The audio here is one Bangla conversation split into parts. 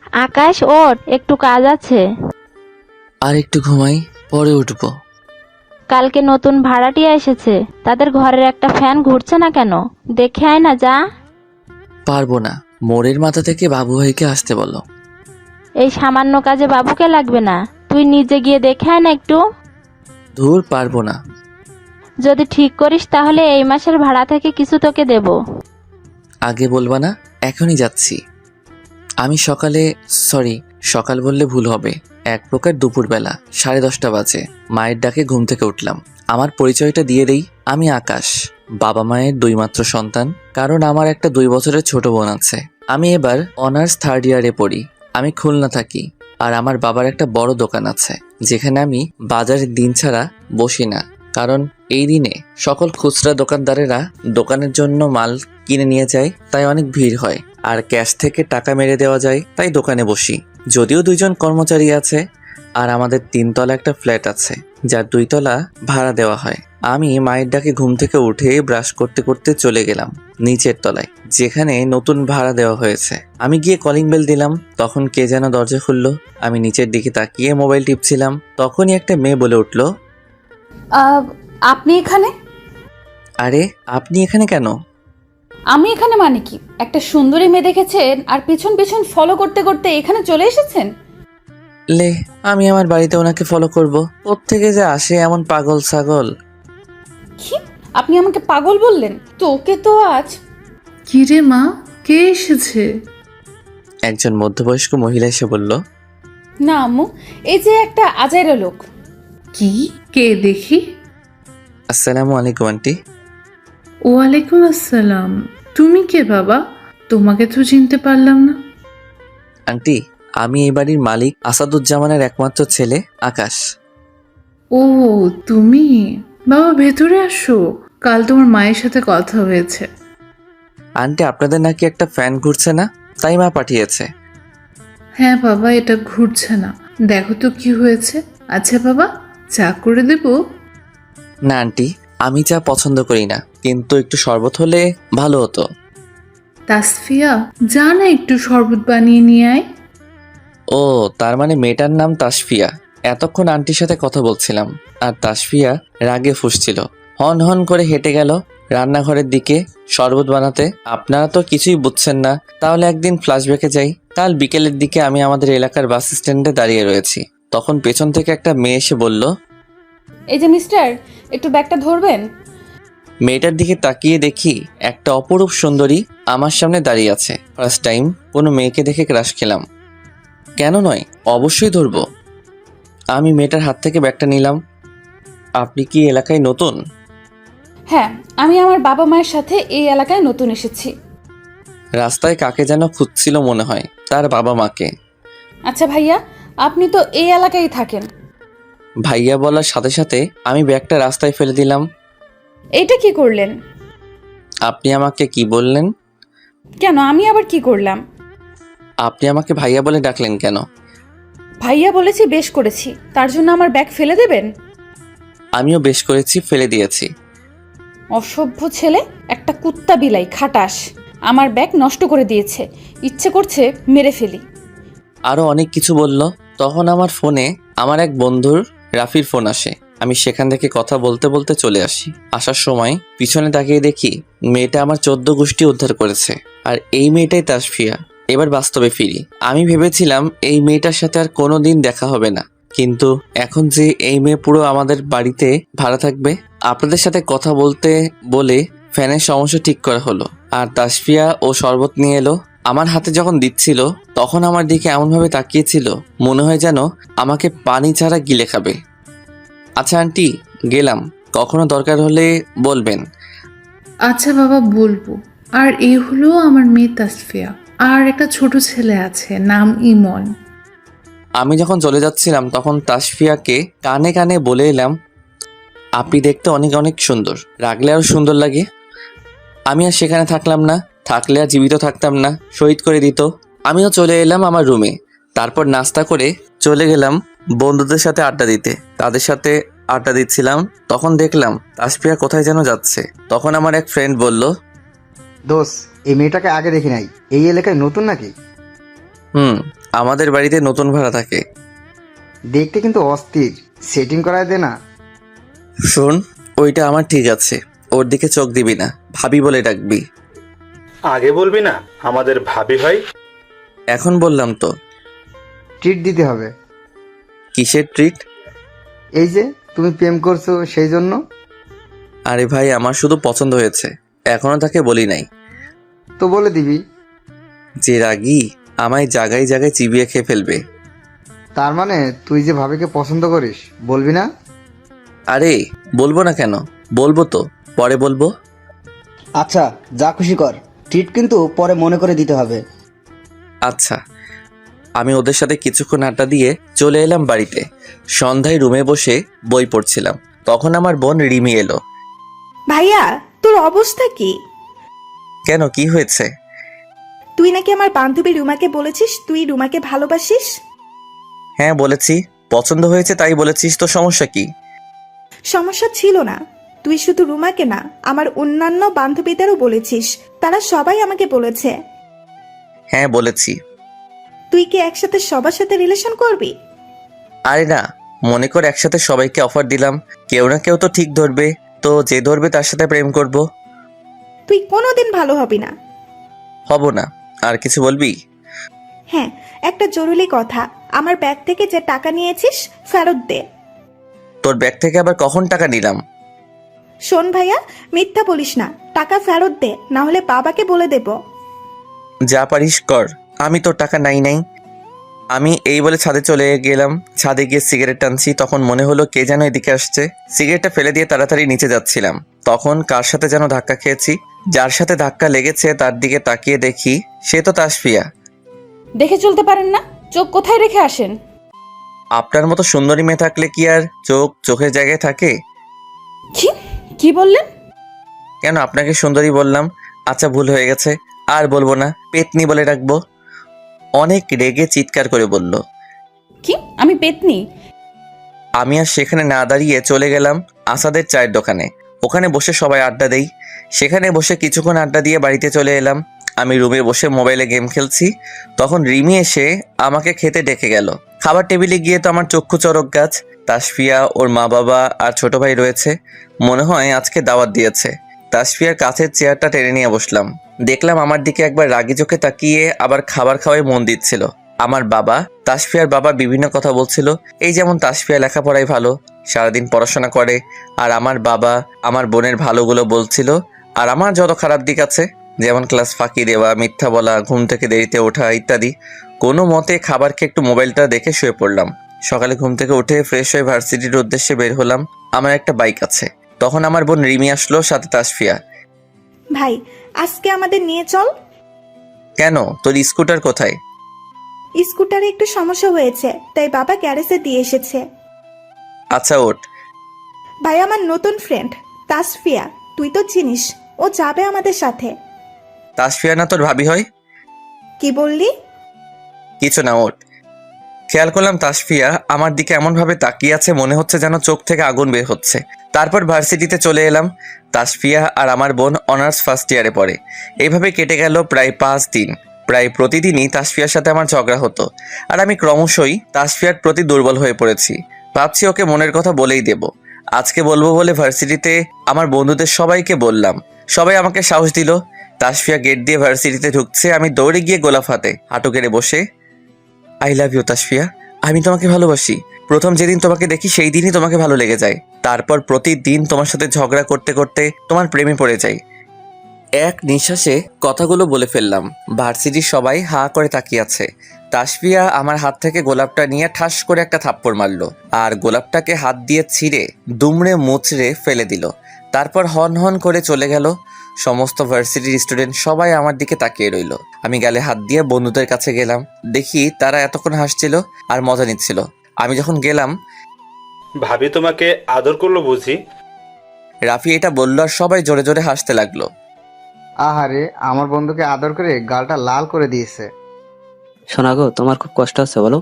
আকাশ, ওঠ, একটু কাজ আছে। আর একটু ঘুমাই, পরে উঠবো। কালকে নতুন ভাড়াটিয়া এসেছে, তাদের ঘরের একটা ফ্যান ঘুরছে না কেন, দেখে আয় না যা। পারবো না, মোড়ের মাথা থেকে বাবু ভাইকে আসতে বলো। এই সামান্য কাজে বাবুকে লাগবে না, তুই নিজে গিয়ে দেখে আয় না একটু। ধুর, পারবো না। যদি ঠিক করিস তাহলে এই মাসের ভাড়া থেকে কিছু তোকে দেব। আগে বলবা না, এখনই যাচ্ছি। আমি সরি, সকাল বললে ভুল হবে, এক প্রকার দুপুরবেলা 10:30 বাজে মায়ের ডাকে ঘুম থেকে উঠলাম। আমার পরিচয়টা দিয়ে দেই, আমি আকাশ, বাবা মায়ের দুই মাত্র সন্তান। কারণ আমার একটা 2 বছরের ছোট বোন আছে। আমি এবার অনার্স 3rd ইয়ারে পড়ি। আমি খুলনা থাকি, আর আমার বাবার একটা বড় দোকান আছে, যেখানে আমি বাজারের দিন ছাড়া বসি না। কারণ এই দিনে সকল খুচরা দোকানদারেরা দোকানের জন্য মাল কিনে নিয়ে যায়, তাই অনেক ভিড় হয়। আর ক্যাশ থেকে টাকা মেরে দেওয়া যায়, তাই দোকানে বসি। যদিও 2জন কর্মচারী আছে, আর আমাদের 3তলা একটা ফ্ল্যাট আছে, যার 2তলা ভাড়া দেওয়া হয়। আমি মায়ের ডাকে ঘুম থেকে উঠে ব্রাশ করতে করতে চলে গেলাম নিচের তলায়, যেখানে নতুন ভাড়া দেওয়া হয়েছে। আমি গিয়ে কলিং বেল দিলাম, তখন কে যেন দরজা খুললো। আমি নিচের দিকে তাকিয়ে মোবাইল টিপছিলাম, তখনই একটা মেয়ে বলে উঠলো, আপনি এখানে? আরে আপনি এখানে কেন? আমি এখানে মানে কি, একটা সুন্দরী মেয়ে দেখেছেন আর পেছন পেছন ফলো করতে করতে এখানে চলে এসেছেন? লে, আমি আমার বাড়িতে ওনাকে ফলো করব? কোত্থেকে যে আসে এমন পাগল ছাগল। কি? আপনি আমাকে পাগল বললেন? তো ওকে তো আজ। কিরে মা, কে এসেছে? একজন মধ্যবয়স্ক মহিলা এসে বলল, না আম্মু, এই যে একটা আজাইরা লোক। কি? কে দেখি? আসসালামু আলাইকুম আন্টি। ওয়ালাইকুম আসসালাম। তুমি কে বাবা? তোমাকে তো চিনতে পারলাম না। আন্টি, আমি এই বাড়ির মালিক আসাদুজ্জামানের একমাত্র ছেলে আকাশ। ও, তুমি? বাবা ভেতরে আসো, কাল তোমার মায়ের সাথে কথা হয়েছে। আন্টি, আপনাদের নাকি একটা ফ্যান ঘুরছে না, তাই মা পাঠিয়েছে। হ্যাঁ বাবা, এটা ঘুরছে না, দেখো তো কি হয়েছে। আচ্ছা বাবা, চা করে দেবো? না আন্টি, আমি চা পছন্দ করি না, কিন্তু একটু শরবত হলে ভালো হতো। তাসফিয়া, যা না একটু শরবত বানিয়ে নিয়ে আয়। ও, তার মানে মেয়েটার নাম তাসফিয়া। এতক্ষণ আন্টির সাথে কথা বলছিলাম, আর তাসফিয়া রাগে ফুঁসছিল। হন হন করে হেঁটে গেল রান্নাঘরের দিকে শরবত বানাতে। আপনারা তো কিছুই বুঝছেন না, তাহলে একদিন ফ্ল্যাশব্যাকে যাই। কাল বিকেলের দিকে আমি আমাদের এলাকার বাস স্ট্যান্ডে দাঁড়িয়ে রয়েছি, তখন পেছন থেকে একটা মেয়ে এসে বলল, এই যে মিস্টার, একটু ব্যাগটা ধরবেন? মেয়েটার দিকে তাকিয়ে দেখি একটা অপরূপ সুন্দরী আমার সামনে দাঁড়িয়ে আছে। ফার্স্ট টাইম কোনো মেয়েকে দেখে ক্রাশ খেলাম। কেন নয়, অবশ্যই ধরবো। আমি মেয়েটার হাত থেকে ব্যাগটা নিলাম। আপনি কি এলাকায় নতুন? হ্যাঁ, আমি আমার বাবা মায়ের সাথে এই এলাকায় নতুন এসেছি। রাস্তায় কাকে যেন খুঁজছিল মনে হয়, তার বাবা মাকে। আচ্ছা ভাইয়া, আপনি তো এই এলাকায় থাকেন। ভাইয়া বলার সাথে সাথে আমি ব্যাগটা রাস্তায় ফেলে দিলাম। এইটা কি করলেন? আপনি আমাকে কি বললেন? কেন, আমি আবার কি করলাম? আপনি আমাকে ভাইয়া বলে ডাকলেন কেন? ভাইয়া বলেছি, বেশ করেছি, তার জন্য আমার ব্যাগ ফেলে দেবেন? আমিও বেশ করেছি, ফেলে দিয়েছি। অসভ্য ছেলে, একটা কুত্তা বিলাই খাটাস, আমার ব্যাগ নষ্ট করে দিয়েছে, ইচ্ছে করছে মেরে ফেলি। আরও অনেক কিছু বলল। তখন আমার ফোনে আমার এক বন্ধুর রাফির ফোন আসে। আমি সেখান থেকে কথা বলতে বলতে চলে আসি। আসার সময় পিছনে তাকিয়ে দেখি মেয়েটা আমার 14 গোষ্ঠী উদ্ধার করেছে, আর এই মেয়েটাই তাসফিয়া। এবার বাস্তবে ফিরি। আমি ভেবেছিলাম এই মেয়েটার সাথে আর কোনো দিন দেখা হবে না, কিন্তু এখন যে এই মেয়ে পুরো আমাদের বাড়িতে ভাড়া থাকবে। আপনাদের সাথে কথা বলতে বলে ফ্যানের সমস্যা ঠিক করা হলো, আর তাসফিয়া ও শরবত নিয়ে এলো। আমার হাতে যখন দিচ্ছিল তখন আমার দিকে এমনভাবে তাকিয়েছিল, মনে হয় যেন আমাকে পানি ছাড়া গিলে খাবে। আচ্ছা আন্টি, গেলাম, কখনো দরকার হলে বলবেন। আচ্ছা বাবা, বলবো। আর এই হলো আমার মেয়ে তাসফিয়া, আর একটা ছোট ছেলে আছে, নাম ইমন। আমি যখন চলে যাচ্ছিলাম তখন তাসফিয়াকে কানে কানে বলে এলাম, আপনি দেখতে অনেক অনেক সুন্দর, রাগলে আরও সুন্দর লাগে। আমি আর সেখানে থাকলাম না, থাকলে আর জীবিত থাকতাম না, শহীদ করে দিত। আমিও চলে এলাম আমার রুমে। তারপর নাস্তা করে চলে গেলাম বন্ধুদের সাথে আড্ডা দিতে। তাদের সাথে আড্ডা দিচ্ছিলাম, তখন দেখলাম তাসফিয়া কোথায় যেন যাচ্ছে। তখন আমার এক ফ্রেন্ড বলল, দোষ, এই মেয়েটাকে আগে দেখি নাই, এই এলাকায় নতুন নাকি? আমাদের বাড়িতে নতুন ভাড়া থাকে। দেখতে কিন্তু অস্থির, সেটিং করায় দে না। শোন, ওইটা আমার ঠিক আছে, ওর দিকে চোখ দিবি না, ভাবি বলে ডাকবি। আগে বলবি না আমাদের ভাবি হয়? এখন বললাম তো। ট্রিট দিতে হবে। কিসের ট্রিট? এই যে তুমি প্রেম করছো সেই জন্য। আরে ভাই, আমার শুধু পছন্দ হয়েছে, এখনো তাকে বলি নাই। তো বলে দিবি। যে রাগী, আমায় জায়গায় জায়গায় চিবিয়ে খেয়ে ফেলবে। তার মানে তুই যে ভাবিকে পছন্দ করিস, বলবি না? আরে বলবো না কেন, বলবো তো, পরে বলবো। আচ্ছা, যা খুশি কর, ট্রিট কিন্তু পরে মনে করে দিতে হবে। আচ্ছা। আমি ওদের সাথে কিছুক্ষণ আড্ডা দিয়ে চলে এলাম বাড়িতে। সন্ধ্যায় রুমে বসে বই পড়ছিলাম, তখন আমার বোন রিমি এলো। ভাইয়া, তোর অবস্থা কি? কেন, কি হয়েছে? তুই নাকি আমার বান্ধবী রুমাকে বলেছিস তুই রুমাকে ভালোবাসিস। হ্যাঁ বলেছি, পছন্দ হয়েছে তাই বলেছিস, তো সমস্যা কি? সমস্যা ছিল না, তুই শুধু রুমাকে না আমার অন্যান্য বান্ধবীদেরও বলেছিস, তারা সবাই আমাকে বলেছে। হ্যাঁ বলেছি। তুই কি একসাথে সবার সাথে রিলেশন করবি? আরে না, মনে কর একসাথে সবাইকে অফার দিলাম, কেউ না কেউ তো ঠিক ধরবে, তো যে ধরবে তার সাথে প্রেম করব। তুই কোনোদিন ভালো হবি না। হব না। আর কিছু বলবি? হ্যাঁ, একটা জরুরি কথা, আমার ব্যাগ থেকে যে টাকা নিয়েছিস ফেরত দে। তোর ব্যাগ থেকে আবার কখন টাকা নিলাম? শোন ভাইয়া, মিথ্যা বলিস না, টাকা ফেরত দে, না হলে বাবাকে বলে দেব। যা পারিস কর, আমি তোর টাকা নাই। আমি এই বলে ছাদে চলে গেলাম। ছাদে গিয়ে সিগারেট টানছি, তখন মনে হলো কে যেন এদিকে আসছে। সিগারেটটা ফেলে দিয়ে তাড়াতাড়ি নিচে যাচ্ছিলাম, তখন কার সাথে যেন ধাক্কা খেয়েছি। যার সাথে ধাক্কা লেগেছে তার দিকে তাকিয়ে দেখি সে তো তাসফিয়া। দেখে চলতে পারেন না? চোখ কোথায় রেখে আসেন? আপনার মতো সুন্দরী মেয়ে থাকলে কি আর চোখ চোখের জায়গায় থাকে? কি কি বললেন? কেন, আপনাকে সুন্দরী বললাম। আচ্ছা, ভুল হয়ে গেছে, আর বলবো না, পেতনি বলে রাখবো। অনেক রেগে চিৎকার করে বলল। কি আমি পেতনি? আমি আর সেখানে না দাঁড়িয়ে চলে গেলাম আসাদের চায়ের দোকানে। ওখানে বসে সবাই আড্ডা দেই। সেখানে বসে কিছুক্ষণ আড্ডা দিয়ে বাড়িতে চলে এলাম। আমি রুমে বসে মোবাইলে গেম খেলছি, তখন রিমি এসে আমাকে খেতে ডেকে গেল। খাবার টেবিলে গিয়ে তো আমার চক্ষু চড়ক গাছ। তাসফিয়া, ওর মা বাবা আর ছোট ভাই রয়েছে, মনে হয় আজকে দাওয়াত দিয়েছে। তাসফিয়ার কাছের চেয়ারটা টেনে নিয়ে বসলাম। দেখলাম আমার দিকে একবার রাগি চোখে তাকিয়ে আবার খাবার খাওয়ায় মন দিচ্ছিল। আমার বাবা, তাসফিয়ার বাবা বিভিন্ন কথা বলছিল, এই যেমন তাসফিয়া লেখাপড়ায় ভালো, সারাদিন পড়াশোনা করে, আর আমার বাবা আমার বোনের ভালোগুলো বলছিল, আর আমার যত খারাপ দিক আছে, যেমন ক্লাস ফাঁকি দেওয়া, মিথ্যা বলা, ঘুম থেকে দেরিতে ওঠা ইত্যাদি। কোনো মতে খাবার খেয়ে একটু মোবাইলটা দেখে শুয়ে পড়লাম। সকালে ঘুম থেকে উঠে ফ্রেশ হয়ে ভার্সিটির উদ্দেশ্যে বের হলাম। আমার একটা বাইক আছে। তখন আমার বোন রিমি আসলো, সাথে তাসফিয়া। ভাই, আজকে আমাদের নিয়ে চল। কেন, তোর স্কুটার কোথায়? স্কুটারে একটু সমস্যা হয়েছে, তাই বাবা গ্যারেজে দিয়ে এসেছে। আচ্ছা ওঠ। ভাই, আমার নতুন ফ্রেন্ড তাসফিয়া, তুই তো চিনিস, ও যাবে আমাদের সাথে। তাসফিয়া না তোর ভাবি হয়? কি বললি? কিছু না, ওঠ। খেয়াল করলাম তাসফিয়া আমার দিকে এমনভাবে তাকিয়ে আছে, মনে হচ্ছে যেন চোখ থেকে আগুন বের হচ্ছে। তারপর ভার্সিটিতে চলে এলাম। তাসফিয়া আর আমার বোন অনার্স ফার্স্ট ইয়ারে পড়ে। এইভাবে কেটে গেল প্রায় 5 দিন। প্রায় প্রতিদিনই তাসফিয়ার সাথে আমার ঝগড়া হতো, আর আমি ক্রমশই তাসফিয়ার প্রতি দুর্বল হয়ে পড়েছি। ভাবছি ওকে মনের কথা বলেই দেব। আজকে বলবো বলে ভার্সিটিতে আমার বন্ধুদের সবাইকে বললাম। সবাই আমাকে সাহস দিল। তাসফিয়া গেট দিয়ে ভার্সিটিতে ঢুকছে, আমি দৌড়ে গিয়ে গোলাপ হাতে হাঁটু কেড়ে বসে, আই লাভ ইউ তাসফিয়া, আমি তোমাকে ভালোবাসি। প্রথম যেদিন তোমাকে দেখি সেই দিনই তোমাকে ভালো লেগে যায়। তারপর প্রতিদিন তোমার সাথে ঝগড়া করতে করতে তোমার প্রেমে পড়ে যাই। এক নিঃশ্বাসে কথাগুলো বলে ফেললাম। ভার্সিটির সবাই হা করে তাকিয়ে আছে। তাসফিয়া আমার হাত থেকে গোলাপটা নিয়ে ঠাস করে একটা থাপ্পড় মারলো, আর গোলাপটাকে হাত দিয়ে ছিঁড়ে দুমড়ে মুচড়ে ফেলে দিল। তারপর হন হন করে চলে গেল। সমস্ত ভার্সিটির স্টুডেন্ট সবাই আমার দিকে তাকিয়ে রইল। আমি গালে হাত দিয়ে বন্ধুদের কাছে গেলাম। দেখি তারা এতক্ষণ হাসছিল আর মজা নিচ্ছিল। আমি যখন গেলাম, ভাবি তোমাকে আদর করলো বুঝি? রাফি এটা বললো আর সবাই জোরে জোরে হাসতে লাগলো। আহারে, আমার বন্ধুকে আদর করে গালটা লাল করে দিয়েছে। শোনা গো, তোমার খুব কষ্ট হচ্ছে বলো?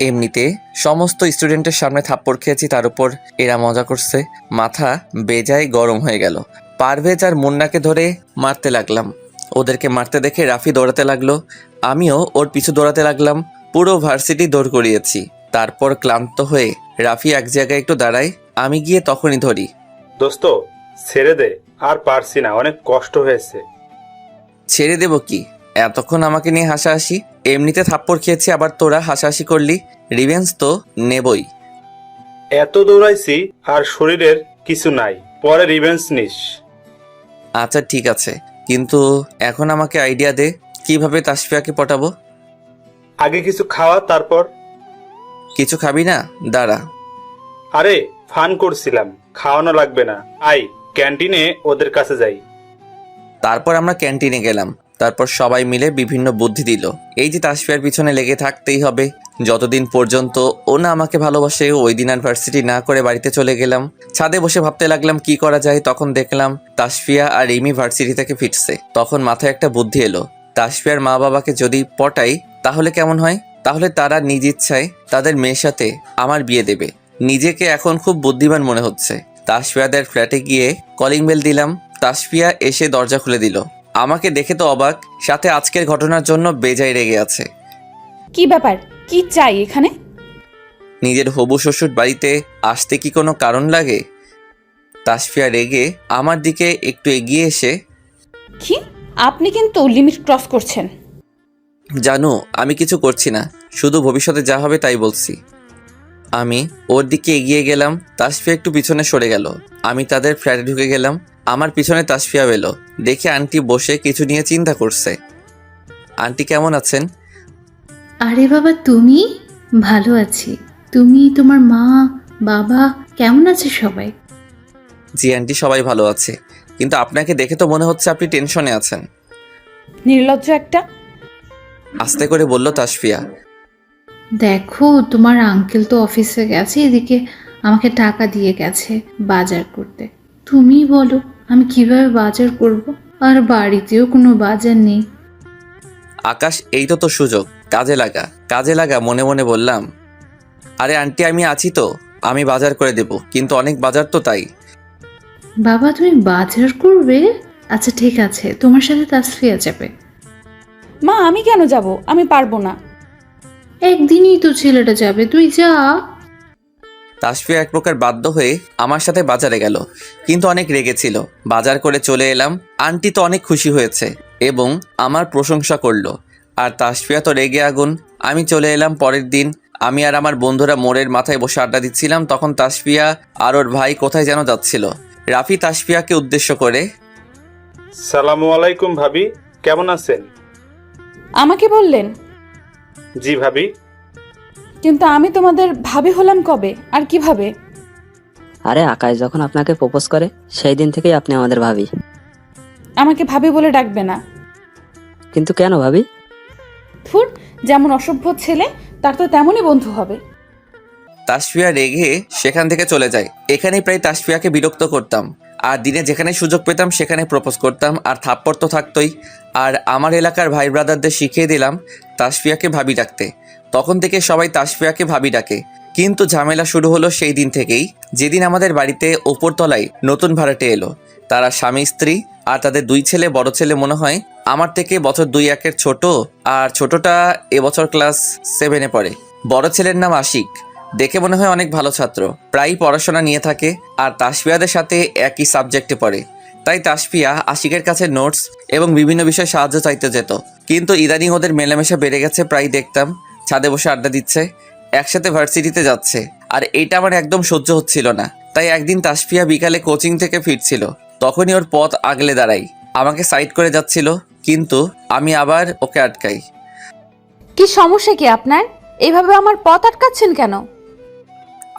এমনিতে সমস্ত স্টুডেন্টের সামনে থাপ্পড় খেয়েছি, তার উপর এরা মজা করছে। মাথা বেজায় গরম হয়ে গেল। পারভেজ আর মুন্নাকে ধরে মারতে লাগলাম। ওদেরকে মারতে দেখে রাফি দৌড়াতে লাগলো, আমিও ওর পিছু দৌড়াতে লাগলাম। পুরো ভার্সিটি দৌড় করিয়েছি। তারপর ক্লান্ত হয়ে রাফি এক জায়গায় একটু দাঁড়ায়, আমি গিয়ে তখনই ধরি। দোস্ত ছেড়ে দে, আর পারছি না, অনেক কষ্ট হয়েছে। ছেড়ে দেব কি, এতক্ষণ আমাকে নিয়ে হাসাহাসি, এমনিতে থাপ্পড় খেয়েছি, আবার তোরা হাসাহাসি করলি, রিভেঞ্জ তো নেবই। এত দৌড়াইছি আর শরীরের কিছু নাই, পরে রিভেঞ্জ নিস। আচ্ছা ঠিক আছে, কিন্তু এখন আমাকে আইডিয়া দে কিভাবে তাসফিয়াকে পটাবো। আগে কিছু খাওয়া, তারপর। কিছু খাবি না? দাঁড়া। আরে ফান করছিলাম, খাওয়ানো লাগবে না, আই ক্যান্টিনে ওদের কাছে যাই। তারপর আমরা ক্যান্টিনে গেলাম। তারপর সবাই মিলে বিভিন্ন বুদ্ধি দিল। এই যে তাসফিয়ার পিছনে লেগে থাকতেই হবে, যতদিন পর্যন্ত ও না আমাকে ভালোবাসে। ওই দিন আর ভার্সিটি না করে বাড়িতে চলে গেলাম। ছাদে বসে ভাবতে লাগলাম কি করা যায়। তখন দেখলাম তাসফিয়া আর রিমি ভার্সিটি থেকে ফিরছে। তখন মাথায় একটা বুদ্ধি এলো, তাসফিয়ার মা বাবাকে যদি পটাই তাহলে কেমন হয়? তাহলে তারা নিজ ইচ্ছায় তাদের মেয়ের সাথে আমার বিয়ে দেবে। নিজেকে এখন খুব বুদ্ধিমান মনে হচ্ছে। তাসফিয়াদের ফ্ল্যাটে গিয়ে কলিং বেল দিলাম। তাসফিয়া এসে দরজা খুলে দিল। আমাকে দেখে তো অবাক, সাথে আজকের ঘটনার জন্য বেজায় রেগে আছে। কি ব্যাপার, কি চাই এখানে? নিজের হবু শ্বশুর বাড়িতে আসতে কি কোনো কারণ লাগে? তাসফিয়া রেগে আমার দিকে একটু এগিয়ে এসে, কি, আপনি কিন্তু লিমিট ক্রস করছেন। জানো আমি কিছু করছি না, শুধু ভবিষ্যতে যা হবে তাই বলছি। আমি ওর দিকে এগিয়ে গেলাম। তাসফিয়া একটু পিছনে সরে গেল। আমি তাদের ফ্ল্যাটে ঢুকে গেলাম। আমার পিছনে তাসফিয়া এলো। দেখে আন্টি বসে কিছু নিয়ে চিন্তা করছে। আন্টি কেমন আছেন? আরে বাবা, তুমি? ভালো আছি। তুমি, তোমার মা, বাবা কেমন আছে সবাই? জি আন্টি, সবাই ভালো আছে, কিন্তু আপনাকে দেখে তো মনে হচ্ছে আপনি টেনশনে আছেন। নির্লজ্জ একটা। আস্তে করে বলল তাসফিয়া। দেখো, তোমার আঙ্কেল তো অফিসে গেছে, এদিকে আমাকে টাকা দিয়ে গেছে বাজার করতে। তুমি বলো আমি কিভাবে বাজার করব? আর বাড়িতেও কোনো বাজার নেই। আকাশ, এই তো তোর সুযোগ, কাজে লাগা, কাজে লাগা। মনে মনে বললাম, আরে আন্টি আমি আছি তো, আমি বাজার করে দেব, কিন্তু অনেক বাজার তো তাই। বাবা, তুমি বাজার করবে? আচ্ছা ঠিক আছে, তোমার সাথে তাসফিয়া যাবে। মা, আমি কেন যাব? আমি পারবো না। একদিনই তো ছেলেটা যাবে, তুই যা। তাসফিয়া এক প্রকার বাধ্য হয়ে আমার সাথে বাজারে গেল, কিন্তু অনেক রেগেছিল। বাজার করে চলে এলাম। আন্টি তো অনেক খুশি হয়েছে এবং আমার প্রশংসা করলো, আর তাসফিয়া তো রেগে আগুন। আমি চলে এলাম পরের দিন। আমি আর আমার বন্ধুরা মোড়ের মাথায় বসে আড্ডা দিচ্ছিলাম। তখন তাসফিয়া আর ওর ভাই কোথায় যেন যাচ্ছিল। রাফি তাসফিয়াকে উদ্দেশ্য করে, সালামু আলাইকুম ভাবি, কেমন আছেন? আমাকে বললেন? জি ভাবি। কিন্তু আমি তোমাদের ভাবি হলাম কবে আর কিভাবে? আরে আকাশ যখন আপনাকে প্রপোজ করে সেই দিন থেকেই আপনি আমাদের ভাবি। আমাকে ভাবি বলে ডাকবে না। কিন্তু কেন ভাবি? থুর, যেমন অসভ্য ছেলে তার তো তেমনই বন্ধু হবে। তাসফিয়া রেগে সেখান থেকে চলে যায়। এখানেই প্রায় তাসফিয়াকে বিরক্ত করতাম, আর দিনে যেখানে সুযোগ পেতাম সেখানে প্রপোজ করতাম, আর থাপ্পড় তো থাকতোই। আর আমার এলাকার ভাই ব্রাদারদের শিখিয়ে দিলাম তাসফিয়াকে ভাবি ডাকতে। তখন থেকে সবাই তাসফিয়াকে ভাবি ডাকে। কিন্তু ঝামেলা শুরু হলো সেই দিন থেকেই, যেদিন আমাদের বাড়িতে ওপরতলায় নতুন ভাড়াটে এলো। তারা স্বামী স্ত্রী, আর তাদের দুই ছেলে। বড় ছেলে মনে হয় আমার থেকে বছর 2-1 ছোট, আর ছোটটা এবছর ক্লাস 7-এ পড়ে। বড় ছেলের নাম আশিক, দেখে মনে হয় অনেক ভালো ছাত্র, প্রায়ই পড়াশোনা নিয়ে থাকে, আর তাসফিয়াদের সাথে একই সাবজেক্টে পড়ে। তাই তাসফিয়া আশিকের কাছে নোটস এবং বিভিন্ন বিষয়ে সাহায্য চাইতে যেত। কিন্তু ইদানিং ওদের মেলামেশা বেড়ে গেছে। প্রায় দেখতাম ছাদে বসে আড্ডা দিচ্ছে, একসাথে ভার্সিটিতে যাচ্ছে, আর এটা আমার একদম সহ্য হচ্ছিল না। তাই একদিন তাসফিয়া বিকালে কোচিং থেকে ফিরছিল, তখনই ওর পথ আগলে দাঁড়াই। আমাকে সাইড করে যাচ্ছিল, কিন্তু আমি আবার ওকে আটকাই। কি সমস্যা কি আপনার? এইভাবে আমার পথ আটকাচ্ছেন কেন?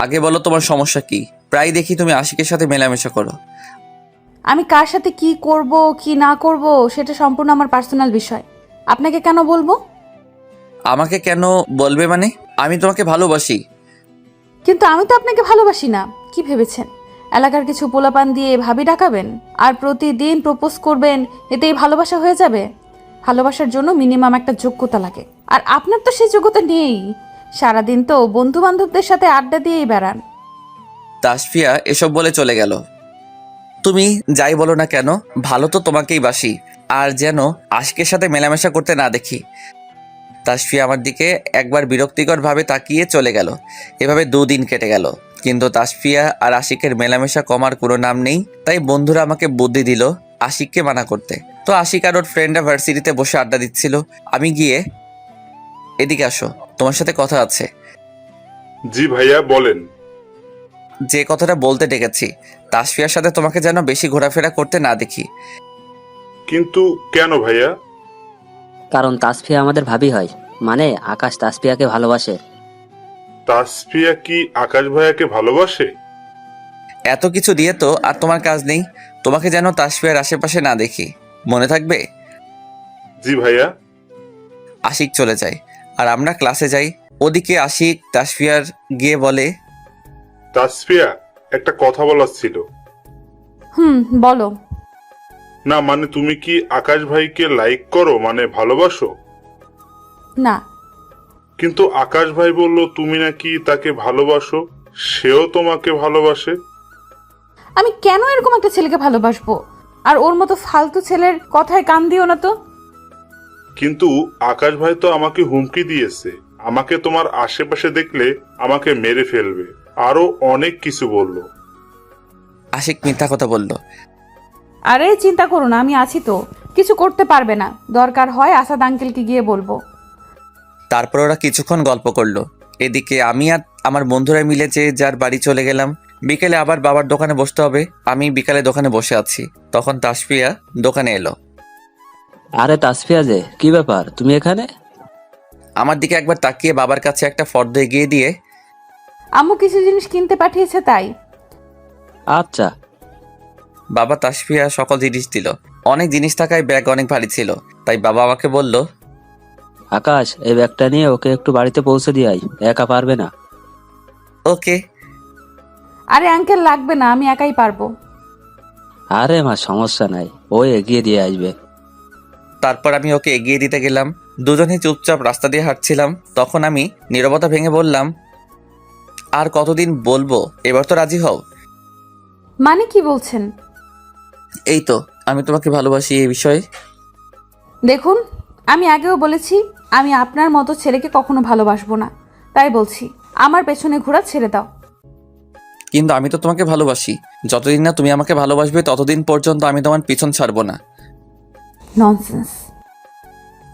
আগে বলো তোমার সমস্যা কি? প্রায় দেখি তুমি আশিকের সাথে মেলামেশা করো। আমি কার সাথে কি করব কি না করব সেটা সম্পূর্ণ আমার পার্সোনাল বিষয়। আপনাকে কেন বলবো? আমাকে কেন বলবে মানে? আমি তোমাকে ভালোবাসি। কিন্তু আমি তো আপনাকে ভালোবাসি না। কি ভেবেছেন এলাকার কিছু পোলাপান দিয়ে ভাবি ডাকাবেন আর প্রতিদিন প্রপোজ করবেন, এতেই ভালোবাসা হয়ে যাবে? ভালোবাসার জন্য মিনিমাম একটা যোগ্যতা লাগে, আর আপনার তো সেই যোগ্যতা নেই। সারাদিন তো বন্ধু বান্ধবদের সাথে আড্ডা দিয়েই বেড়ান। তাসফিয়া এসব বলে চলে গেল। তুমি যাই বলো না কেন, ভালো তো তোমাকেই বাসি, আর যেন আশিকের সাথে মেলামেশা করতে না দেখি। তাসফিয়া আমার দিকে একবার বিরক্তিকরভাবে তাকিয়ে চলে গেল। এভাবে 2 দিন কেটে গেল, কিন্তু তাসফিয়া আর আশিকের মেলামেশা কমার কোনো নাম নেই। তাই বন্ধুরা আমাকে বুদ্ধি দিল আশিককে মানা করতে। তো আশিক আর ওর ফ্রেন্ডরা ভার্সিটিতে বসে আড্ডা দিচ্ছিল। আমি গিয়ে, এদিকে আসো, তোমার সাথে কথা আছে। জি ভাইয়া বলেন। যে কথাটা বলতে ডেকেছি, তাসফিয়ার সাথে তোমাকে যেন বেশি ঘোরাফেরা করতে না দেখি। কিন্তু কেন ভাইয়া? কারণ তাসফিয়া আমাদের ভাবি হয়, মানে আকাশ তাসফিয়াকে ভালোবাসে। তাসফিয়া কি আকাশ ভাইয়াকে ভালোবাসে? এত কিছু দিয়ে তো আর তোমার কাজ নেই। তোমাকে যেন তাসফিয়ার আশেপাশে না দেখি, মনে থাকবে? জি ভাইয়া। আশিক চলে যায় আর আমরা ক্লাসে যাই। ওদিকে আশিক তাসফিয়ার গিয়ে বলে, তাসফিয়া একটা কথা বলার ছিল। বলো। না মানে তুমি কি আকাশ ভাইকে লাইক করো, মানে ভালোবাসো? না। কিন্তু আকাশ ভাই বলল তুমি নাকি তাকে ভালোবাসো, সেও তোমাকে ভালোবাসে। আমি কেন এরকম একটা ছেলেকে ভালোবাসবো? আর ওর মতো ফালতু ছেলের কথায় কান দিও না তো। কিন্তু আকাশ ভাই তো আমাকে হুমকি দিয়েছে, আমাকে তোমার আশেপাশে দেখলে আমাকে মেরে ফেলবে, আরো অনেক কিছু বলল। আশিক মিথ্যা কথা বলল। আরে চিন্তা করো না, আমি আছি তো, কিছু করতে পারবে না। দরকার হয় আসাদ আঙ্কেলকে গিয়ে বলবো। তারপর ওরা কিছুক্ষণ গল্প করলো। এদিকে আমি আর আমার বন্ধুরা মিলে যে যার বাড়ি চলে গেলাম। বিকেলে আবার বাবার দোকানে বসতে হবে। আমি বিকালে দোকানে বসে আছি, তখন তাসফিয়া দোকানে এলো। আরে তাসফিয়া, যে কি ব্যাপার, তুমি এখানে? আমার দিকে একবার তাকিয়ে বাবার কাছে একটা ফর্দ এগিয়ে দিয়ে, আম্মু কিছু জিনিস কিনতে পাঠিয়েছে তাই। আচ্ছা। বাবা তাসফিয়া সকল জিনিস দিল। অনেক জিনিস থাকায় ব্যাগ অনেক ভারী ছিল, তাই বাবা আমাকে বলল, আকাশ, এই ব্যাগটা নিয়ে ওকে একটু বাড়িতে পৌঁছে দিয়ে আই, একা পারবে না। ওকে। আরে আঙ্কেল লাগবে না, আমি একাই পারবো। আরে মা, সমস্যা নাই, ও এগিয়ে দিয়ে আসবে। তারপর আমি ওকে এগিয়ে দিতে গেলাম। দুজনেই চুপচাপ রাস্তা দিয়ে হাঁটছিলাম। তখন আমি নীরবতা ভেঙে বললাম, আর কতদিন বলবো, এবার তো রাজি হও। মানে কি বলছেন? এই তো, আমি তোমাকে ভালোবাসি এই বিষয়ে। দেখুন, আমি আগেও বলেছি আমি আপনার মতো ছেলেকে কখনো ভালোবাসবো না। তাই বলছি, আমার পেছনে ঘোরা ছেড়ে দাও। কিন্তু আমি তো তোমাকে ভালোবাসি। যতদিন না তুমি আমাকে ভালোবাসবে ততদিন পর্যন্ত আমি তোমার পিছন ছাড়বো না। ননসেন্স।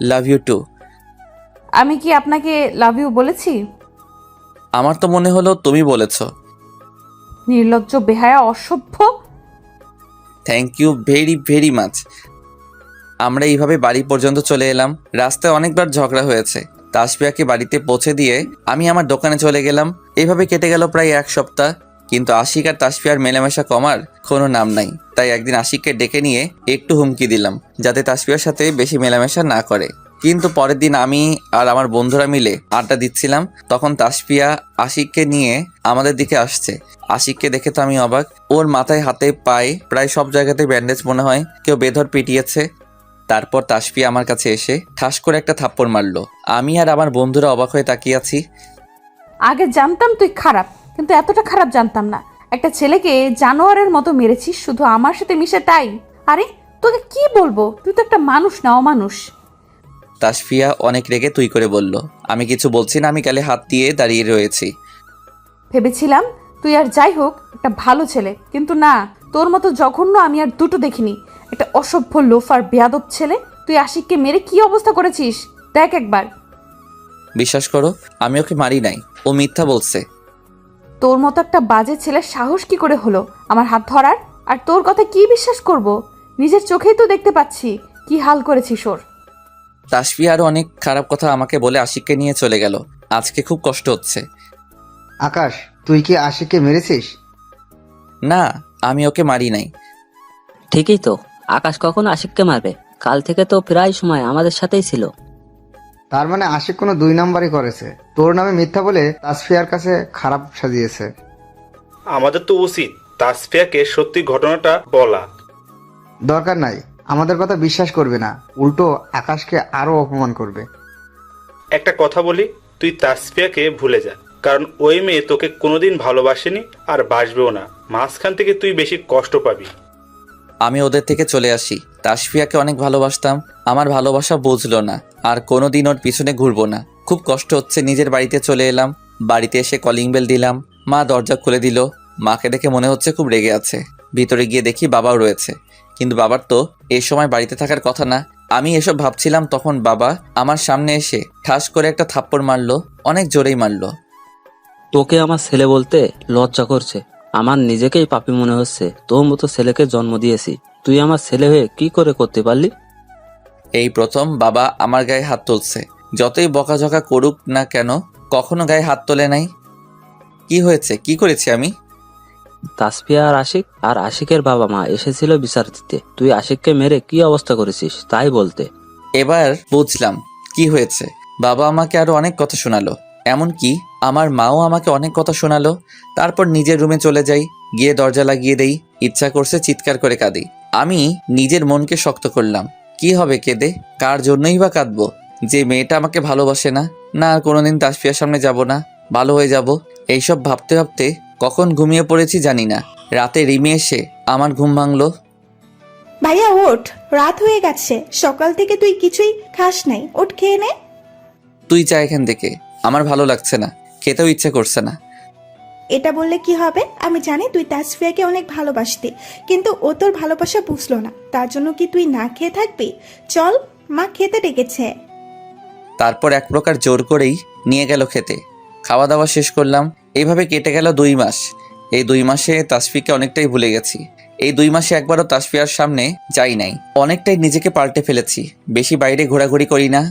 Love you too. আমি কি আপনাকে লাভ ইউ বলেছি? আমার তো মনে হলো তুমি বলেছো। নির্লজ্জ, বেহায়া, অসভ্য। Thank you very very much. আমরা এইভাবে বাড়ি পর্যন্ত চলে এলাম। রাস্তায় অনেকবার ঝগড়া হয়েছে। তাসফিয়াকে বাড়িতে পৌঁছে দিয়ে আমি আমার দোকানে চলে গেলাম। এইভাবে কেটে গেল প্রায় 1 সপ্তাহ। কিন্তু আশিক আর তাসফিয়ার মেলামেশা কমার কোনো নাম নাই। তাই একদিন আশিককে ডেকে নিয়ে একটু হুমকি দিলাম, যাতে তাসফিয়ার সাথে বেশি মেলামেশা না করে। কিন্তু পরের দিন আমি আর আমার বন্ধুরা মিলে আড্ডা দিচ্ছিলাম, তখন তাসফিয়া আশিককে নিয়ে আমাদের দিকে আসছে। আশিককে দেখে তো আমি অবাক। ওর মাথায়, হাতে, পায়ে প্রায় সব জায়গাতে ব্যান্ডেজ, মনে হয় কেউ বেধড় পিটিয়েছে। তারপর তাসফিয়া আমার কাছে এসে ঠাস করে একটা থাপ্পড় মারলো। আমি আর আমার বন্ধুরা অবাক হয়ে তাকিয়ে আছি। আগে জানতাম তুই খারাপ, কিন্তু এতটা খারাপ জানতাম না। একটা ছেলেকে জানোয়ারের মতো মেরেছিস শুধু আমার সাথে মিশে, তাই? আরে তোকে কি বলবো, তুই তো একটা মানুষ না, অমানুষ। তাসফিয়া অনেক রেগে তুই করে বলল। আমি কিছু বলছি না, আমি গালে হাত দিয়ে দাঁড়িয়ে রয়েছি। ভেবেছিলাম তুই আর যাই হোক একটা ভালো ছেলে, কিন্তু না, তোর মতো জঘন্য আমি আর দুটো দেখিনি। একটা অসভ্য, লোফার, বেয়াদব ছেলে। তুই আশিককে মেরে কি অবস্থা করেছিস দেখ একবার। বিশ্বাস করো, আমি ওকে মারি নাই, ও মিথ্যা বলছে। তোর মতো একটা বাজে ছেলের সাহস কি করে হলো আমার হাত ধরার? আর তোর কথা কি বিশ্বাস করব? নিজের চোখেই তো দেখতে পাচ্ছি কি হাল করেছিস ওর। তাসফিয়া আরও অনেক খারাপ কথা আমাকে বলে আশিককে নিয়ে চলে গেল। আজকে খুব কষ্ট হচ্ছে। আকাশ, তুই কি আশিককে মেরেছিস? না, আমি ওকে মারি নাই। ঠিকই তো, আকাশ কখন আশিককে মারবে? কাল থেকে তো প্রায় সময় আমাদের সাথেই ছিল। তার মানে আশিক কোনো 2 নাম্বারই করেছে, তোর নামে মিথ্যা বলে তাসফিয়ার কাছে খারাপ সাজিয়েছে। আমাদের তো উচিত তাসফিয়াকে সত্যি ঘটনাটা বলা। দরকার নাই, আমাদের কথা বিশ্বাস করবে না, উল্টো আকাশকে আরো অপমান করবে। একটা কথা বলি, তুই তাসফিয়াকে ভুলে যা, কারণ ওই মেয়ে তোকে কোনোদিন ভালোবাসেনি আর বাসবেও না। মাঝখান থেকে তুই বেশি কষ্ট পাবি। আমি ওদের থেকে চলে আসি। তাসফিয়াকে অনেক ভালোবাসতাম, আমার ভালোবাসা বুঝলো না, আর কোনোদিন ওর পিছনে ঘুরবো না। খুব কষ্ট হচ্ছে, নিজের বাড়িতে চলে এলাম। বাড়িতে এসে কলিং বেল দিলাম, মা দরজা খুলে দিল। মাকে দেখে মনে হচ্ছে খুব রেগে আছে। ভিতরে গিয়ে দেখি বাবাও রয়েছে, কিন্তু বাবার তো এই সময় বাড়িতে থাকার কথা না। আমি এসব ভাবছিলাম, তখন বাবা আমার সামনে এসে ঠাস করে একটা থাপ্পড় মারলো, অনেক জোরেই মারলো। তোকে আমার ছেলে বলতে লজ্জা করছে। আমার নিজেকেই পাপী মনে হচ্ছে, তোর মতো ছেলেকে জন্ম দিয়েছি। তুই আমার ছেলে হয়ে কি করে করতে পারলি? এই প্রথম বাবা আমার গায়ে হাত তুলছে। যতই বকাঝকা করুক না কেন, কখনো গায়ে হাত তোলে নাই। কি হয়েছে, কি করেছি আমি? তাসফিয়া আর আশিকের বাবা মা এসেছিল বিচার দিতে। তুই আশিককে মেরে কি অবস্থা করেছিস তাই বলতে। এবার বুঝলাম কি হয়েছে। বাবা আমাকে আরো অনেক কথা শোনালো, এমনকি আমার মাও আমাকে অনেক কথা শোনালো। তারপর নিজের রুমে চলে যাই, গিয়ে দরজা লাগিয়ে দেই। ইচ্ছা করছে চিৎকার করে কাঁদি। আমি নিজের মনকে শক্ত করলাম। কি হবে কেঁদে, কার জন্যই বা কাঁদবো? যে মেয়েটা আমাকে ভালোবাসে না, না আর কোনোদিন তাসফিয়ার সামনে যাব না, ভালো হয়ে যাব। এইসব ভাবতে ভাবতে কখন ঘুমিয়ে পড়েছি জানি না। রাতে রিমি এসে আমার ঘুম ভাঙলো। ভাইয়া ওঠ, রাত হয়ে গেছে, সকাল থেকে তুই কিছুই খাস নাই, ওঠ খেয়ে নে। তুই চা এখান থেকে, আমার ভালো লাগছে না, খেতেও ইচ্ছে করছে না। এটা বললে কি হবে? আমি জানি তুই তাসফিয়াকে অনেক ভালোবাসতি, কিন্তু ও তোর ভালোবাসা বুঝলো না। তার জন্য কি তুই না খেয়ে থাকবি? চল, মা খেতে ডেকেছে। তারপর এক প্রকার জোর করেই নিয়ে গেল খেতে। খাওয়া দাওয়া শেষ করলাম। এইভাবে কেটে গেল 2 মাস। এই 2 মাসে তাসফিয়াকে অনেকটাই ভুলে গেছি। এই 2 মাসে একবারও তাসফিয়ার সামনে যাই নাই। অনেকটাই নিজেকে পাল্টে ফেলেছি। বেশি বাইরে ঘোরাঘুরি করি না,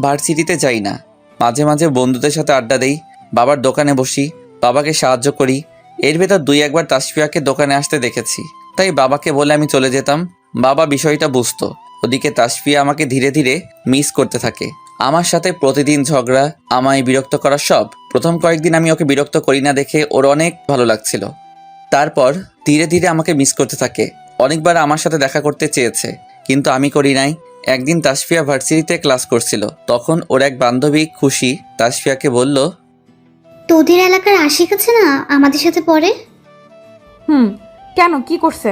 ভার্সিটিতে যাই না। মাঝে মাঝে বন্ধুদের সাথে আড্ডা দেই, বাবার দোকানে বসি, বাবাকে সাহায্য করি। এর ভেতর 2-1 বার তাসফিয়াকে দোকানে আসতে দেখেছি, তাই বাবাকে বলে আমি চলে যেতাম। বাবা বিষয়টা বুঝতো। ওদিকে তাসফিয়া আমাকে ধীরে ধীরে মিস করতে থাকে। আমার সাথে প্রতিদিন ঝগড়া, আমায় বিরক্ত করা সব। প্রথম কয়েকদিন আমি ওকে বিরক্ত করি না দেখে ওর অনেক ভালো লাগছিল। তারপর ধীরে ধীরে আমাকে মিস করতে থাকে। অনেকবার আমার সাথে দেখা করতে চেয়েছে, কিন্তু আমি করি নাই। একদিন তাসফিয়া ভার্সিটিতে ক্লাস করছিল, তখন ওর এক বান্ধবী খুশি তাসফিয়াকে বলল, তোদের এলাকার আশিক আছে না, আমাদের সাথে পড়ে? কেন, কি করছে?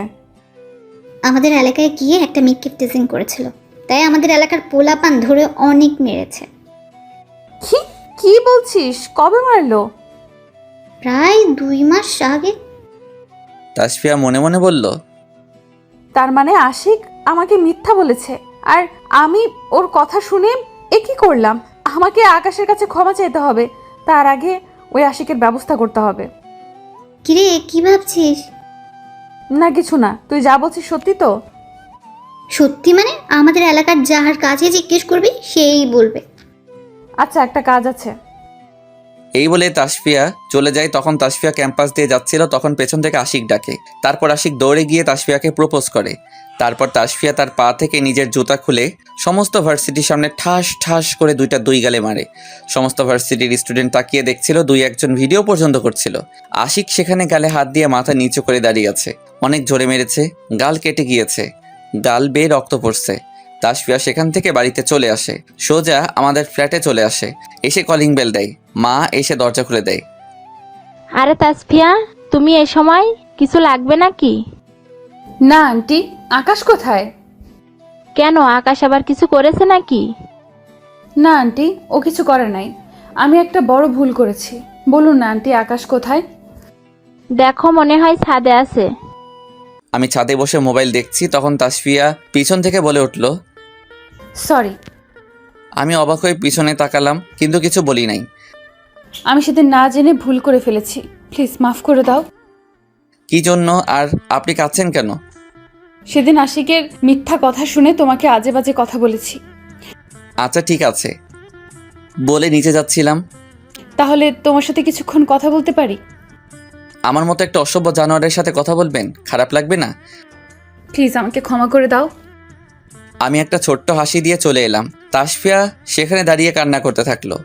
আমাদের এলাকায় গিয়ে একটা মেয়েকে টিজিং করেছিল, তাই আমাদের এলাকার পোলাপান ধরে অনেক মেরেছে। কি কি বলছিস? কবে মারলো? প্রায় 2 মাস আগে। তাসফিয়া মনে মনে বলল, তার মানে আশিক আমাকে মিথ্যা বলেছে, আর আমি ওর কথা শুনে এ কি করলাম? আমাকে আকাশের কাছে ক্ষমা চাইতে হবে, তার আগে ওই আশিকের ব্যবস্থা করতে হবে। কিরে, কি ভাবছিস? না কিছু না, তুই যা বলছিস সত্যি তো? সত্যি মানে আমাদের এলাকার যাহার কাছে জিজ্ঞেস করবি সেই বলবে। আচ্ছা, একটা কাজ আছে। এই বলে তাসফিয়া চলে যায়। তখন তাসফিয়া ক্যাম্পাস দিয়ে যাচ্ছিল, তখন পেছন থেকে আশিক ডাকে। তারপর আশিক দৌড়ে গিয়ে তাসফিয়াকে প্রপোজ করে। তারপর তাসফিয়া তার পা থেকে নিজের জুতা খুলে সমস্ত ভার্সিটির সামনে ঠাস ঠাস করে 2টা 2 গালে মারে। সমস্ত ভার্সিটির স্টুডেন্ট তাকিয়ে দেখছিল, 2-1 জন ভিডিও পর্যন্ত করছিল। আশিক সেখানে গালে হাত দিয়ে মাথা নিচু করে দাঁড়িয়ে আছে। অনেক জোরে মেরেছে, গাল কেটে গিয়েছে, গাল বেয়ে রক্ত পড়ছে। তাসফিয়া সেখান থেকে বাড়িতে চলে আসে, সোজা আমাদের ফ্ল্যাটে চলে আসে। এসে কলিং বেল দেয়, মা এসে দরজা খুলে দেয়। আরে তাসফিয়া, তুমি এই সময় কিছু লাগবে নাকি? না আন্টি, আকাশ কোথায়? কেন, আকাশ আবার কিছু করেছে নাকি? না আন্টি, ও কিছু করে নাই। আমি একটা বড় ভুল করেছি। বলুন না আন্টি, আকাশ কোথায়? দেখো, মনে হয় ছাদে আছে। আমি ছাদে বসে মোবাইল দেখছি, তখন তাসফিয়া পিছন থেকে বলে উঠল। সরি। আমি অবাক হয়ে পিছনে তাকালাম, কিন্তু কিছু বলি নাই। আমি সেদিন না জেনে ভুল করে ফেলেছি, প্লিজ মাফ করে দাও। কি জন্য? আর আপনি কাঁদছেন কেন? সেদিন আশিকের মিথ্যা কথা শুনে তোমাকে আজে বাজে কথা বলেছি। আচ্ছা ঠিক আছে, বলে নিচে যাচ্ছিলাম। তাহলে তোমার সাথে কিছুক্ষণ কথা বলতে পারি? আমার মতো একটা অসভ্য জানোয়ারের সাথে কথা বলবেন? খারাপ লাগবে না? প্লিজ আমাকে ক্ষমা করে দাও। আমি একটা ছোট্ট হাসি দিয়ে চলে এলাম। তাসফিয়া সেখানে দাঁড়িয়ে কান্না করতে থাকলো।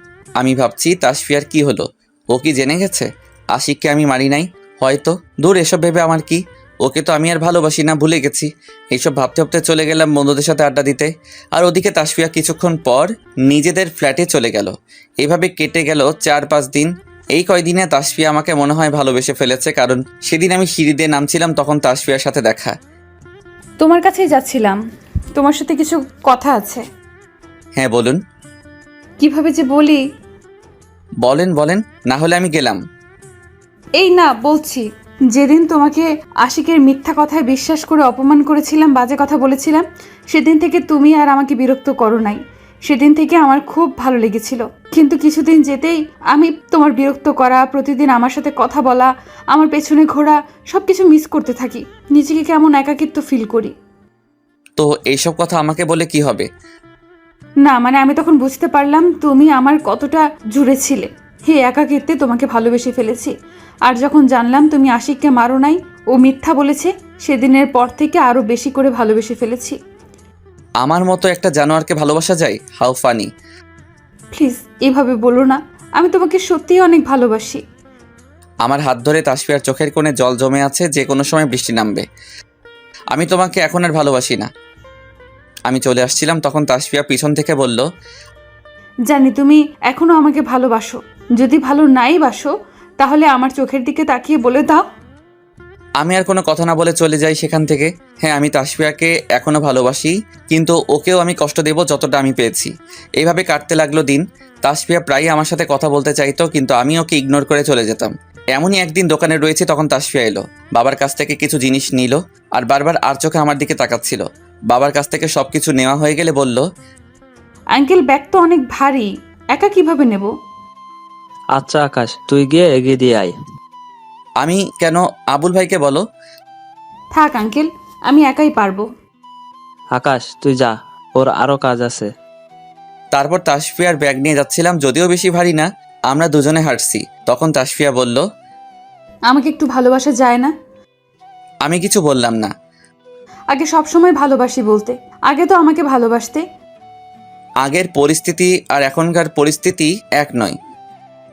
আমি ভাবছি তাসফিয়ার কি হলো, ও কি জেনে গেছে আশিককে আমি মারি নাই? হয়তো। দূর, এসব ভেবে আমার কি, ওকে তো আমি আর ভালোবাসি না, ভুলে গেছি। এইসব ভাবতে ভাবতে চলে গেলাম বন্ধুদের সাথে আড্ডা দিতে। আর ওদিকে তাসফিয়া কিছুক্ষণ পর নিজেদের ফ্ল্যাটে চলে গেল। এইভাবে কেটে গেল 4-5 দিন। এই কয়দিনে তাসফিয়া আমাকে মনে হয় ভালোবেসে ফেলেছে, কারণ সেদিন আমি সিঁড়ি দিয়ে নামছিলাম, তখন তাসফিয়ার সাথে দেখা। তোমার কাছেই যাচ্ছিলাম, তোমার সাথে কিছু কথা আছে। হ্যাঁ বলুন। কিভাবে যে বলি। বলেন বলেন, না হলে আমি গেলাম। এই না, বলছি, যেদিন তোমাকে আশিকের মিথ্যা কথায় বিশ্বাস করে অপমান করেছিলাম, বাজে কথা বলেছিলাম, সেদিন থেকে তুমি আর আমাকে বিরক্ত করো নাই। সেদিন থেকে আমার খুব ভালো লেগেছিল, কিন্তু কিছুদিন যেতেই আমি তোমার বিরক্ত করা, প্রতিদিন আমার সাথে কথা বলা, আমার পেছনে ঘোরা, সব কিছু মিস করতে থাকি। নিজেকে কেমন একাকিত্ব ফিল করি। তো এইসব কথা আমাকে বলে কি হবে? না মানে আমি তখন বুঝতে পারলাম তুমি আমার কতটা জুড়ে ছিলে। হে একাকিত্বে তোমাকে ভালোবেসে ফেলেছি। আর যখন জানলাম তুমি আশিককে মারো নাই, ও মিথ্যা বলেছে, সেদিনের পর থেকে আরো বেশি করে ভালোবেসে ফেলেছি। আমার মতো একটা জানোয়ারকে ভালোবাসা যায়? How funny. প্লিজ এভাবে বলো না, আমি তোমাকে সত্যিই অনেক ভালোবাসি। আমার হাত ধরে তাসফিয়ার চোখের কোণে জল জমে আছে, যে কোনো সময় বৃষ্টি নামবে। আমি তোমাকে এখন আর ভালোবাসি না। আমি চলে আসছিলাম, তখন তাসফিয়া পিছন থেকে বলল, জানি তুমি এখনো আমাকে ভালোবাসো। যদি ভালো নাই বাসো, তাহলে আমার চোখের দিকে তাকিয়ে বলে দাও। আমি আর কোনো কথা না বলে চলে যাই সেখান থেকে। হ্যাঁ, আমি তাসফিয়াকে এখনো ভালোবাসি, কিন্তু ওকেও আমি কষ্ট দেব যতটা আমি পেয়েছি। এইভাবে কাটতে লাগলো দিন। তাসফিয়া প্রায়ই আমার সাথে কথা বলতে চাইতো, কিন্তু আমি ওকে ইগনোর করে চলে যেতাম। এমনই একদিন দোকানে রয়েছে, তখন তাসফিয়া এলো। বাবার কাছ থেকে কিছু জিনিস নিল আর বারবার আর চোখে আমার দিকে তাকাচ্ছিল। বাবার কাছ থেকে সব কিছু নেওয়া হয়ে গেলে বলল, আঙ্কেল, ব্যাগ তো অনেক ভারী, একা কিভাবে নেব? আচ্ছা আকাশ, তুই গিয়ে এগিয়ে দিয়ে আয়। আমি কেন? আবুল ভাইকে বলো। থাক আঙ্কেল, আমি একাই পারবো। আকাশ তুই যা, ওর আরো কাজ আছে। তারপর তাসফিয়ার ব্যাগ নিয়ে যাচ্ছিলাম, যদিও বেশি ভারী না। আমরা দুজনে হাঁটছি, তখন তাসফিয়া বলল, আমাকে একটু ভালোবাসা যায় না? আমি কিছু বললাম না। আগে সব সময় ভালোবাসি বলতে, আগে তো আমাকে ভালোবাসতে। আগের পরিস্থিতি আর এখনকার পরিস্থিতি এক নয়।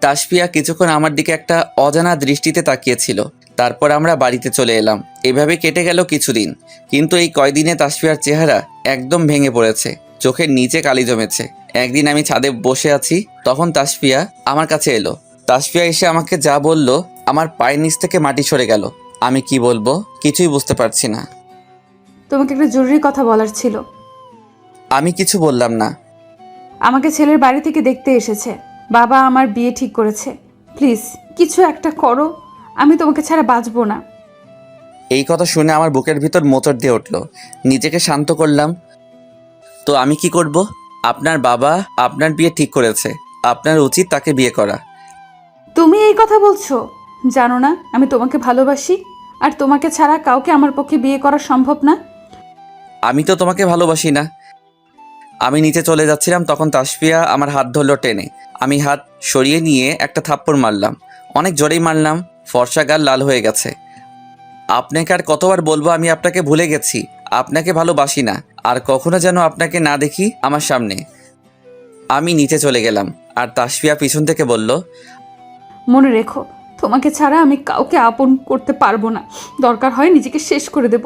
তাসফিয়া কিছুক্ষণ আমার দিকে একটা অজানা দৃষ্টিতে তাকিয়েছিল। তারপর আমরা বাড়িতে চলে এলাম। এভাবে কেটে গেল কিছুদিন, কিন্তু এই কয়দিনে তাসফিয়ার চেহারা একদম ভেঙে পড়েছে, চোখের নিচে কালি জমেছে। একদিন আমি ছাদে বসে আছি, তখন তাসফিয়া আমার কাছে এলো। তাসফিয়া এসে আমাকে যা বলল, আমার পায়ের নিচ থেকে মাটি সরে গেল। আমি কি বলবো কিছুই বুঝতে পারছি না। তোমাকে একটা জরুরি কথা বলার ছিল। আমি কিছু বললাম না। আমাকে ছেলের বাড়ি থেকে দেখতে এসেছে, বাবা আমার বিয়ে ঠিক করেছে। প্লিজ কিছু একটা করো, আমি তোমাকে ছাড়া বাঁচবো না। এই কথা শুনে আমার বুকের ভিতর মোচড় দিয়ে উঠল। নিজেকে শান্ত করলাম। তো আমি কি করব? আপনার বাবা আপনার বিয়ে ঠিক করেছে, আপনার উচিত তাকে বিয়ে করা। তুমি এই কথা বলছো? জানো না আমি তোমাকে ভালোবাসি, আর তোমাকে ছাড়া কাউকে আমার পক্ষে বিয়ে করা সম্ভব না। আমি তো তোমাকে ভালোবাসি না। আমি নিচে চলে যাচ্ছিলাম, তখন তাসফিয়া আমার হাত ধরলো টেনে। আমি হাত সরিয়ে নিয়ে একটা থাপ্পড় মারলাম, অনেক জোরেই মারলাম। ফর্সা গাল লাল হয়ে গেছে। আপনাকে আর কতবার বলবো আমি আপনাকে ভুলে গেছি, আপনাকে ভালোবাসি না, আর কখনো যেন আপনাকে না দেখি আমার সামনে। আমি নিচে চলে গেলাম, আর তাসফিয়া পিছন থেকে বলল, মনে রেখো, তোমাকে ছাড়া আমি কাউকে আপন করতে পারবো না। দরকার হয় নিজেকে শেষ করে দেব।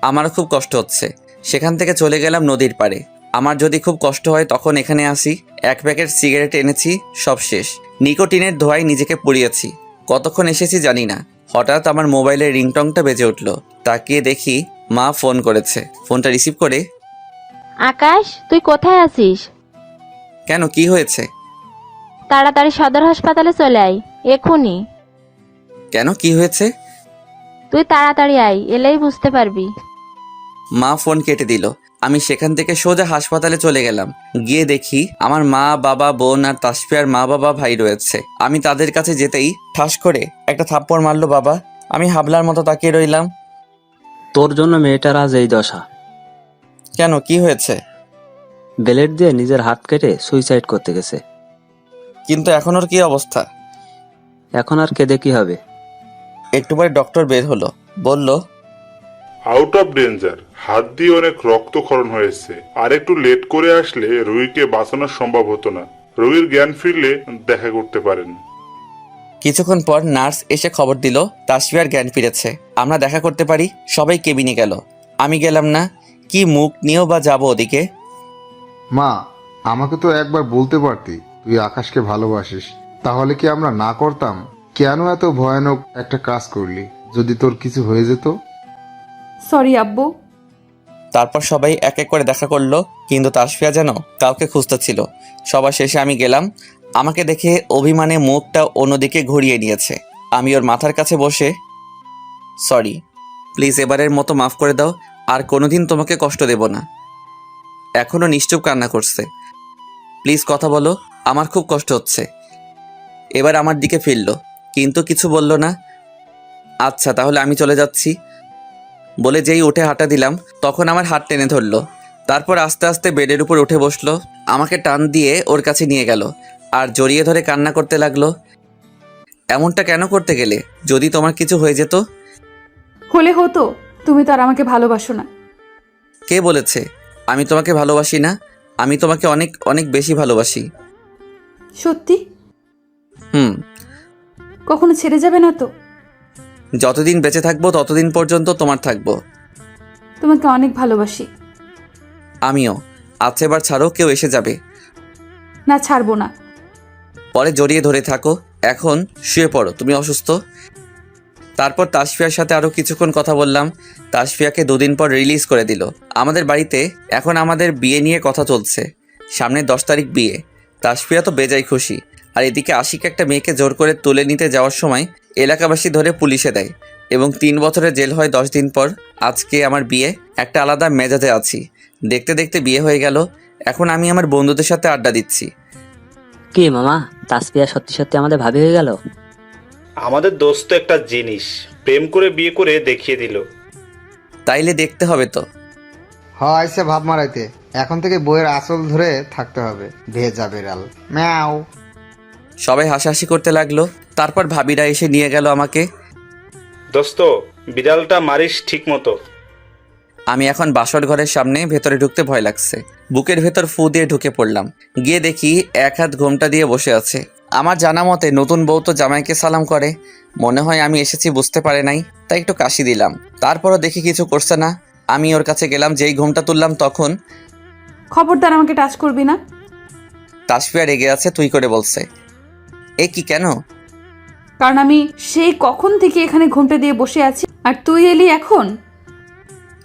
আমারও খুব কষ্ট হচ্ছে। সেখান থেকে চলে গেলাম নদীর পাড়ে। আমার যদি খুব কষ্ট হয় তখন এখানে আসি। এক প্যাকেট সিগারেট এনেছি, সব শেষ। নিকোটিনের ধোঁয়ায় নিজেকে পুড়িয়েছি। কতক্ষণ এসেছি জানি না। হঠাৎ আমার মোবাইলের রিংটংটা বেজে উঠল। তাকিয়ে দেখি মা ফোন করেছে। ফোনটা রিসিভ করে, আকাশ, তুই কোথায় আছিস? কেন, কি হয়েছে? তাড়াতাড়ি সদর হাসপাতালে চলে আয়, এখুনি। কেন, কি হয়েছে? তুই তাড়াতাড়ি আয়, এলেই বুঝতে পারবি। মা ফোন কেটে দিল। আমি সেখান থেকে সোজা হাসপাতালে চলে গেলাম। গিয়ে দেখি আমার মা, বাবা, বোন আর তাসফিয়ার মা, বাবা, ভাই রয়েছে। আমি তাদের কাছে যেতেই ঠাস করে একটা থাপ্পড় মারলো বাবা। আমি হাবলার মতো তাকিয়ে রইলাম। তোর জন্য মেয়েটার আজ এই দশা। কেন, কি হয়েছে? ব্লেড দিয়ে নিজের হাত কেটে সুইসাইড করতে গেছে। কিন্তু এখন ওর কি অবস্থা? এখন আর কেঁদে কি হবে? একটু পরে ডক্টর বের হলো, বলল, আউট অফ ডেঞ্জার, হাত দিয়ে অনেক রক্তক্ষরণ হয়েছে, আর একটু লেট করে আসলে রোগীকে বাঁচানো সম্ভব হতো না। রোগীর জ্ঞান ফিরলে দেখা করতে পারেন। কিছুক্ষণ পর নার্স এসে খবর দিল তাসফিয়ার জ্ঞান ফিরেছে, আমরা দেখা করতে পারি। সবাই কেবিনে গেল, আমি গেলাম না। কি মুখ নিয়েও বা যাবো ওদিকে? মা, আমাকে তো একবার বলতে পারতি তুই আকাশকে ভালোবাসিস, তাহলে কি আমরা না করতাম? কেন এত ভয়ানক একটা কাজ করলি? যদি তোর কিছু হয়ে যেত? সরি আব্বু, তারপর সবাই এক এক করে দেখা করলো, কিন্তু তাসফিয়া যেন কাউকে খুঁজতেছিল। সবার শেষে আমি গেলাম। আমাকে দেখে অভিমানে মুখটা অন্যদিকে ঘুরিয়ে নিয়েছে। আমি ওর মাথার কাছে বসে, সরি, প্লিজ এবারের মতো মাফ করে দাও, আর কোনোদিন তোমাকে কষ্ট দেব না। এখনও নিশ্চুপ কান্না করছে। প্লিজ কথা বলো, আমার খুব কষ্ট হচ্ছে। এবার আমার দিকে ফিরল, কিন্তু কিছু বলল না। আচ্ছা তাহলে আমি চলে যাচ্ছি বলে যেই উঠে হাঁটা দিলাম, তখন আমার হাত টেনে ধরলো। তারপর আস্তে আস্তে বেডের উপর উঠে বসলো, আমাকে টান দিয়ে ওর কাছে নিয়ে গেল আর জড়িয়ে ধরে কান্না করতে লাগলো। এমনটা কেন করতে গেলে? যদি তোমার কিছু হয়ে যেত? হলে হতো, তুমি তো আর আমাকে ভালোবাসো না। কে বলেছে আমি তোমাকে ভালোবাসি না? আমি তোমাকে অনেক অনেক বেশি ভালোবাসি। সত্যি? হুম। কখনো ছেড়ে যাবে না তো? যতদিন বেঁচে থাকবো ততদিন পর্যন্ত তোমার থাকবো। তোমাকে অনেক ভালোবাসি। আমিও। আচ্ছা এবার ছাড়ো, কেউ এসে যাবে। না, ছাড়বো না। পরে জড়িয়ে ধরে থাকো, এখন শুয়ে পড়ো, তুমি অসুস্থ। তারপর তাসফিয়ার সাথে আরও কিছুক্ষণ কথা বললাম। তাসফিয়াকে 2 দিন পর রিলিজ করে দিল। আমাদের বাড়িতে এখন আমাদের বিয়ে নিয়ে কথা চলছে। সামনে 10 তারিখ বিয়ে। তাসফিয়া তো বেজায় খুশি। আর এদিকে আশিক একটা মেয়েকে জোর করে তুলে নিতে যাওয়ার সময় এলাকাবাসী ধরে পুলিশে দেয় এবং 3 বছরের জেল হয় 10 দিন পর। আজকে আমার বিয়ে, একটা আলাদা মেজাজে আছি। দেখতে দেখতে বিয়ে হয়ে গেল। এখন আমি আমার বন্ধুদের সাথে আড্ডা দিচ্ছি। কি মামা, তাসফিয়া সত্যি সত্যি আমাদের ভাবি হয়ে গেল? আমাদের দোস্ত একটা জিনিস, প্রেম করে বিয়ে করে দেখিয়ে দিল। তাইলে দেখতে হবে তো। আইসে ভাব মারাইতে, এখন থেকে বইয়ের আসল ধরে থাকতে হবে। ভেজা বেড়াল ম্যাও। সবাই হাসাহাসি করতে লাগলো। তারপর ভাবিরা এসে নিয়ে গেল আমাকে। দোস্ত, বিড়ালটা মারিস ঠিক মতো। আমি এখন বাসর ঘরের সামনে, ভেতরে ঢুকতে ভয় লাগছে। বুকের ভেতর ফু দিয়ে ঢুকে পড়লাম। গিয়ে দেখি এক হাত ঘোমটা দিয়ে বসে আছে। আমার জানা মতে নতুন বউ তো জামাইকে সালাম করে। মনে হয় আমি এসেছি বুঝতে পারে নাই, তাই একটু কাশি দিলাম। তারপরও দেখি কিছু করছে না। আমি ওর কাছে গেলাম, যেই ঘোমটা তুললাম তখন খবরদার আমাকে টাচ করবি না। তাসফিয়া রেগে আছে, তুই করে বলছে। এ কি, কেন? কারণ আমি সেই কখন থেকে এখানে ঘুমটে দিয়ে বসে আছি, আর তুই এলি এখন।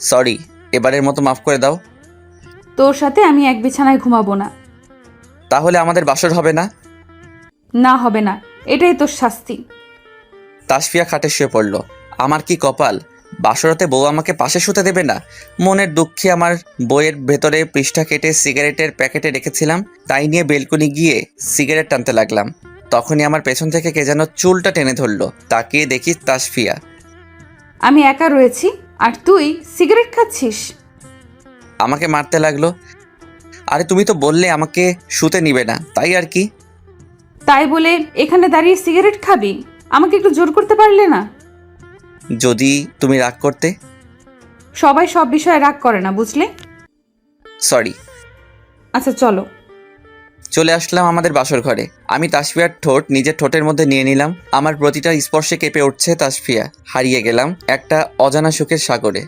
সরি, এবারের মতো মাফ করে দাও। তোর সাথে আমি এক বিছানায় ঘুমাবো না। তাহলে আমাদের বাসর হবে না? না, হবে না, এটাই তোর শাস্তি। তাসফিয়া খাটে শুয়ে পড়ল। আমার কি কপাল, বাসরাতে বউ আমাকে পাশে শুতে দেবে না। মনের দুঃখে আমার বইয়ের ভেতরে পৃষ্ঠা কেটে সিগারেটের প্যাকেটে রেখেছিলাম, তাই নিয়ে বেলকনি গিয়ে সিগারেট টানতে লাগলাম। তখনই আমার পেছন থেকে কে যেন চুলটা টেনে ধরলো। তাকিয়ে দেখি তাসফিয়া। আমি একা রয়েছি আর তুই সিগারেট খাচ্ছিস। আমাকে মারতে লাগলো। আরে তুমি তো বললে আমাকে শুতে নিবে না, তাই আর কি। তাই বলে এখানে দাঁড়িয়ে সিগারেট খাবি? আমাকে একটু জোর করতে পারলে না? যদি তুমি রাগ করতে। সবাই সব বিষয়ে রাগ করে না, বুঝলে? সরি। আচ্ছা চলো। চলে আসলাম আমাদের বাসর ঘরে। আমি তাসফিয়ার ঠোঁট নিজের ঠোঁটের মধ্যে নিয়ে নিলাম। আমার প্রতিটা স্পর্শে কেঁপে উঠছে তাসফিয়া। হারিয়ে গেলাম একটা অজানা সুখের সাগরে।